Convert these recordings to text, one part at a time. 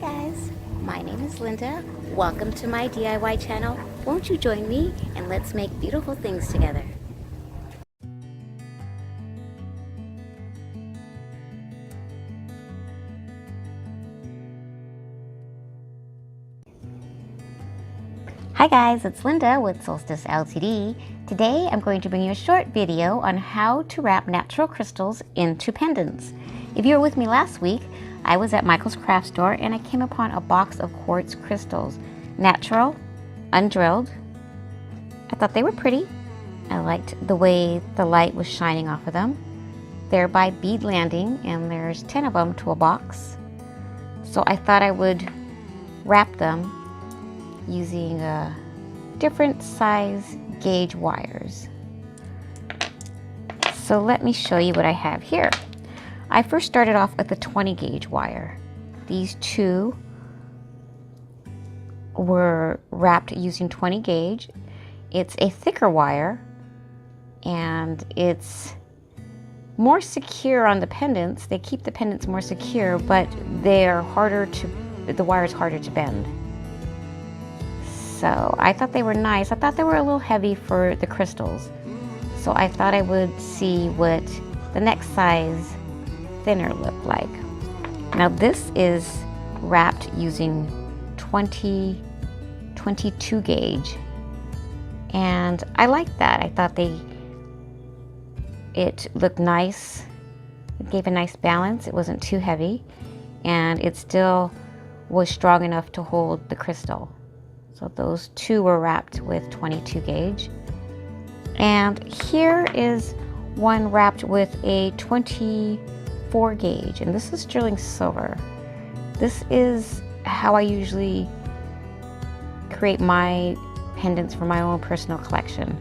guys, my name is Linda. Welcome to my DIY channel. Won't you join me and let's make beautiful things together. Hi guys, it's Linda with Solstice Ltd. Today I'm going to bring you a short video on how to wrap natural crystals into pendants. If you were with me last week, I was at Michael's craft store and I came upon a box of quartz crystals. Natural, undrilled. I thought they were pretty. I liked the way the light was shining off of them. They're by Beadalon and there's 10 of them to a box. So I thought I would wrap them using different size gauge wires. So let me show you what I have here. I first started off with the 20 gauge wire. These two were wrapped using 20 gauge. It's a thicker wire and it's more secure on the pendants. They keep the pendants more secure, but the wire is harder to bend. So I thought they were nice. I thought they were a little heavy for the crystals. So I thought I would see what the next size thinner looked like. Now this is wrapped using 22 gauge. And I liked that. I thought it looked nice. It gave a nice balance. It wasn't too heavy. And it still was strong enough to hold the crystal. So those two were wrapped with 22 gauge. And here is one wrapped with a 24 gauge. And this is sterling silver. This is how I usually create my pendants for my own personal collection.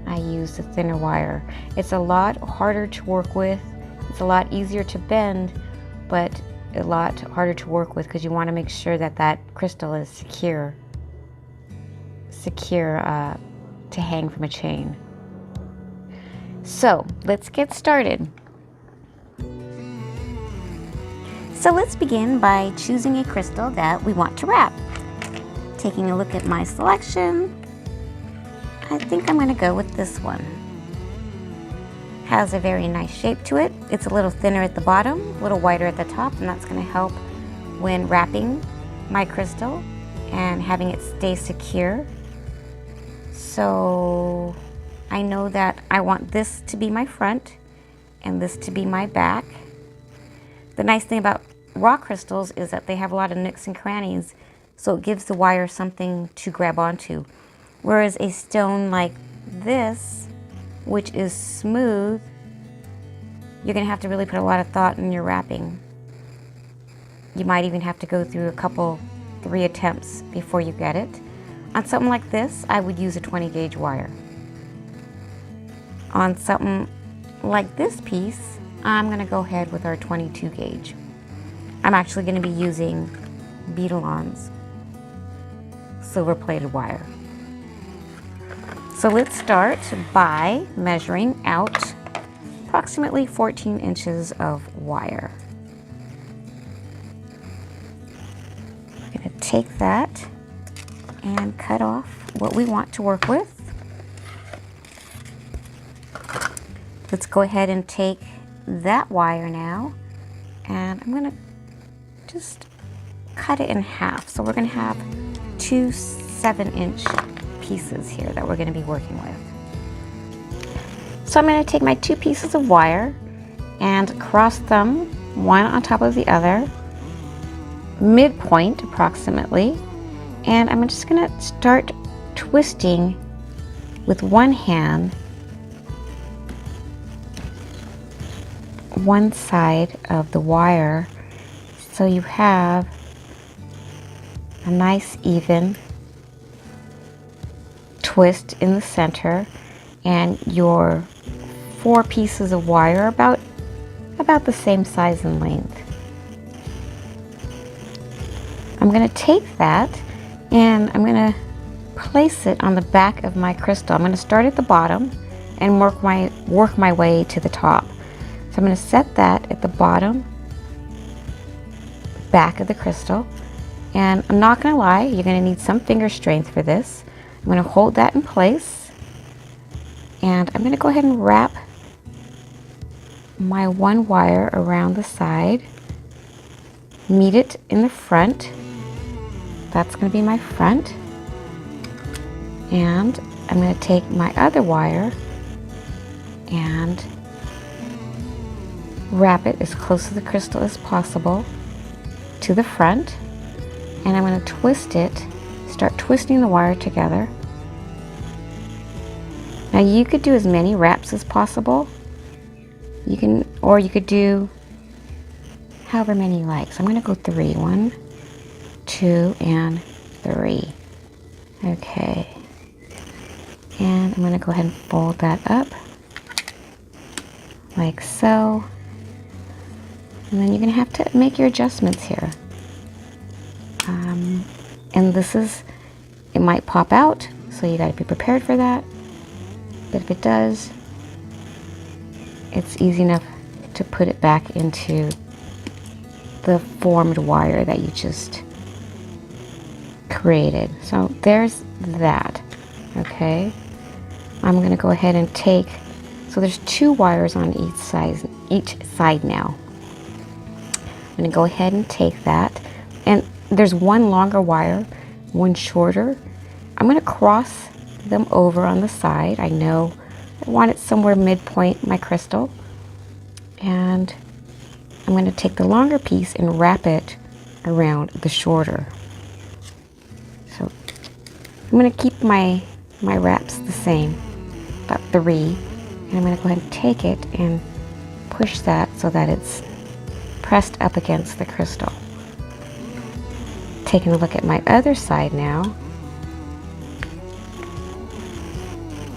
I use the thinner wire. It's a lot harder to work with. It's a lot easier to bend, but a lot harder to work with because you want to make sure that that crystal is secure to hang from a chain. So let's get started. So let's begin by choosing a crystal that we want to wrap. Taking a look at my selection, I think I'm going to go with this one. Has a very nice shape to it. It's a little thinner at the bottom, a little wider at the top, and that's going to help when wrapping my crystal and having it stay secure. So I know that I want this to be my front and this to be my back. The nice thing about raw crystals is that they have a lot of nooks and crannies, so it gives the wire something to grab onto. Whereas a stone like this, which is smooth, you're going to have to really put a lot of thought in your wrapping. You might even have to go through 3 attempts before you get it. On something like this, I would use a 20 gauge wire. On something like this piece, I'm going to go ahead with our 22 gauge. I'm actually going to be using Beadalon's silver plated wire. So let's start by measuring out approximately 14 inches of wire. I'm going to take that and cut off what we want to work with. Let's go ahead and take that wire now, and I'm going to just cut it in half. So we're going to have 2 7-inch pieces here that we're going to be working with. So I'm going to take my 2 pieces of wire and cross them one on top of the other, midpoint approximately. And I'm just going to start twisting with one hand one side of the wire so you have a nice even twist in the center, and your 4 pieces of wire are about the same size and length. I'm going to take that and I'm going to place it on the back of my crystal. I'm going to start at the bottom and work my way to the top. So I'm going to set that at the bottom back of the crystal. And I'm not gonna lie, you're gonna need some finger strength for this. I'm gonna hold that in place, and I'm gonna go ahead and wrap my one wire around the side, meet it in the front. That's gonna be my front. And I'm gonna take my other wire and wrap it as close to the crystal as possible to the front. And I'm going to twist it, start twisting the wire together. Now you could do as many wraps as possible. You could do however many you like. So I'm going to go 3. 1, 2, and 3. Okay. And I'm going to go ahead and fold that up like so. And then you're going to have to make your adjustments here. And it might pop out, so you got to be prepared for that. But if it does, it's easy enough to put it back into the formed wire that you just created. So there's that. Okay. I'm going to go ahead and take, so there's 2 wires on each side now. I'm going to go ahead and take that, and there's 1 longer wire, 1 shorter. I'm going to cross them over on the side. I know I want it somewhere midpoint my crystal, and I'm going to take the longer piece and wrap it around the shorter. So I'm going to keep my wraps the same, about 3, and I'm going to go ahead and take it and push that so that it's pressed up against the crystal. Taking a look at my other side now,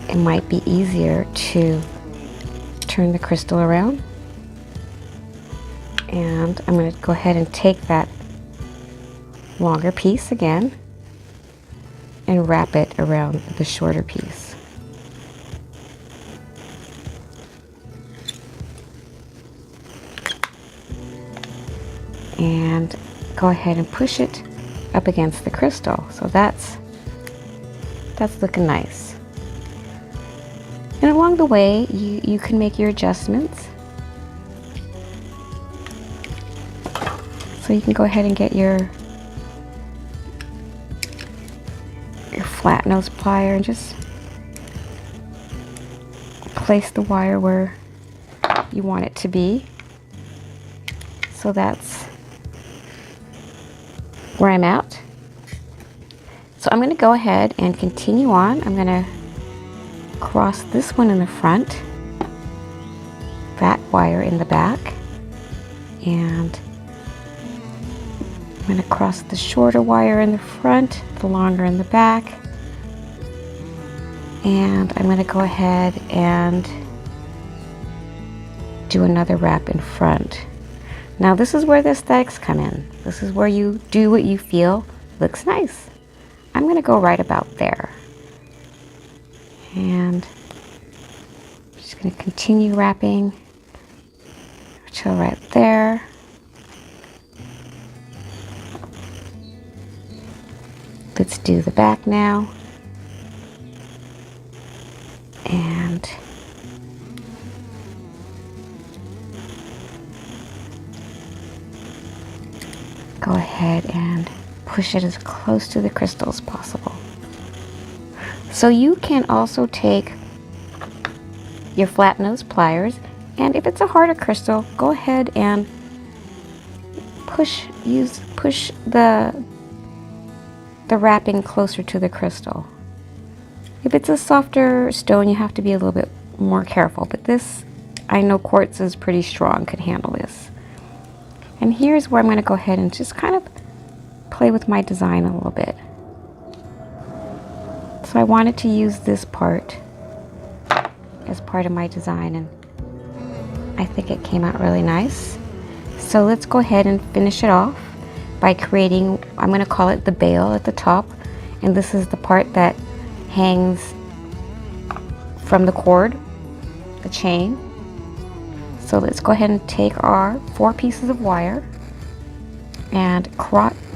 it might be easier to turn the crystal around, and I'm going to go ahead and take that longer piece again and wrap it around the shorter piece. And go ahead and push it up against the crystal. So that's looking nice. And along the way, you can make your adjustments. So you can go ahead and get your flat nose plier and just place the wire where you want it to be. So that's where I'm at. So I'm going to go ahead and continue on. I'm going to cross this one in the front, that wire in the back, and I'm going to cross the shorter wire in the front, the longer in the back, and I'm going to go ahead and do another wrap in front. Now this is where the aesthetics come in. This is where you do what you feel looks nice. I'm going to go right about there. And I'm just going to continue wrapping until right there. Let's do the back now. And go ahead and push it as close to the crystal as possible. So you can also take your flat nose pliers, and if it's a harder crystal, go ahead and push the wrapping closer to the crystal. If it's a softer stone, you have to be a little bit more careful, but this, I know quartz is pretty strong, could handle this. And here's where I'm going to go ahead and just kind of play with my design a little bit. So I wanted to use this part as part of my design, and I think it came out really nice. So let's go ahead and finish it off by creating, I'm going to call it the bail at the top, and this is the part that hangs from the cord, the chain. So let's go ahead and take our 4 pieces of wire, and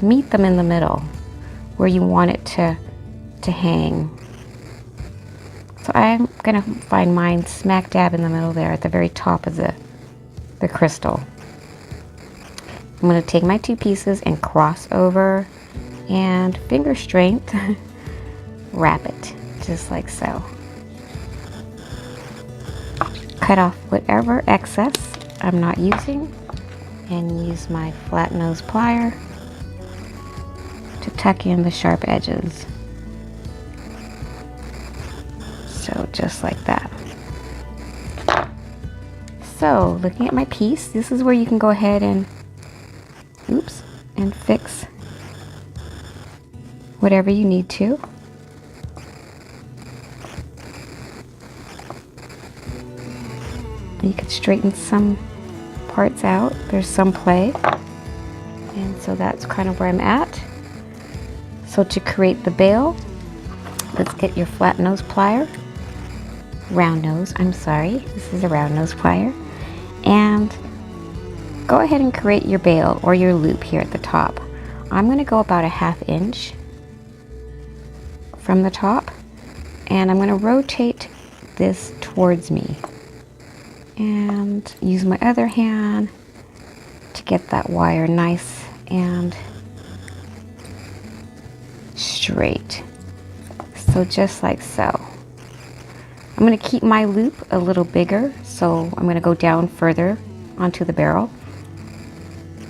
meet them in the middle where you want it to hang. So I'm gonna find mine smack dab in the middle there at the very top of the crystal. I'm gonna take my two pieces and cross over and finger strength wrap it just like so. Cut off whatever excess I'm not using and use my flat nose plier to tuck in the sharp edges. So just like that. So looking at my piece, this is where you can go ahead and fix whatever you need to. You can straighten some parts out. There's some play. And so that's kind of where I'm at. So to create the bail, let's get your flat nose plier. Round nose, I'm sorry. This is a round nose plier. And go ahead and create your bail or your loop here at the top. I'm going to go about a 1/2 inch from the top, and I'm going to rotate this towards me and use my other hand to get that wire nice and straight. So just like so. I'm going to keep my loop a little bigger, so I'm going to go down further onto the barrel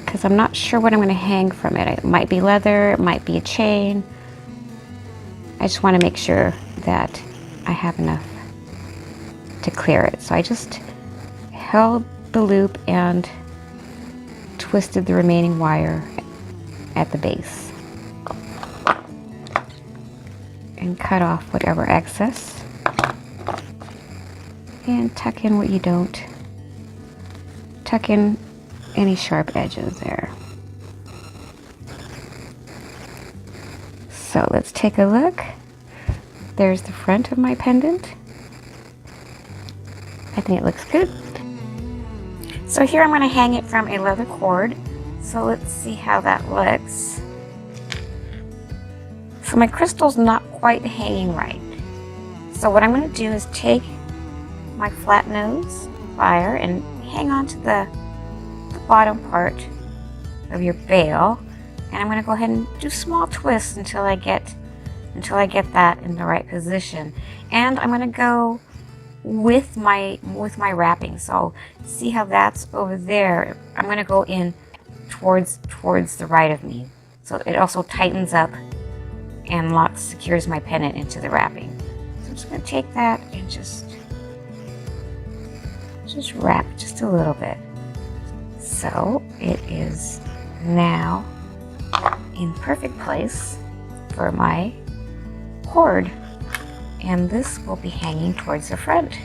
because I'm not sure what I'm going to hang from it. It might be leather, it might be a chain. I just want to make sure that I have enough to clear it. So I just held the loop and twisted the remaining wire at the base and cut off whatever excess and tuck in what you don't. Tuck in any sharp edges there. So let's take a look. There's the front of my pendant. I think it looks good. So here I'm going to hang it from a leather cord. So let's see how that looks. So my crystal's not quite hanging right. So what I'm going to do is take my flat nose plier and hang on to the bottom part of your bail, and I'm going to go ahead and do small twists until I get that in the right position. And I'm going to go with my wrapping. So see how that's over there. I'm going to go in towards the right of me, so it also tightens up and secures my pendant into the wrapping. So I'm just going to take that and just wrap just a little bit. So it is now in perfect place for my cord, and this will be hanging towards the front.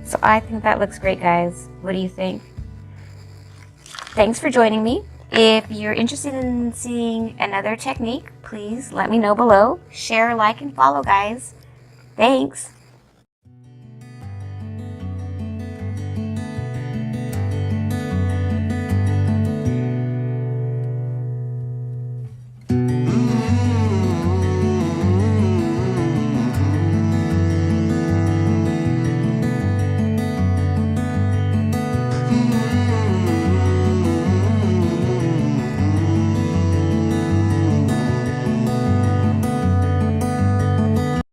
So I think that looks great, guys. What do you think? Thanks for joining me. If you're interested in seeing another technique, please let me know below. Share, like, and follow, guys. Thanks.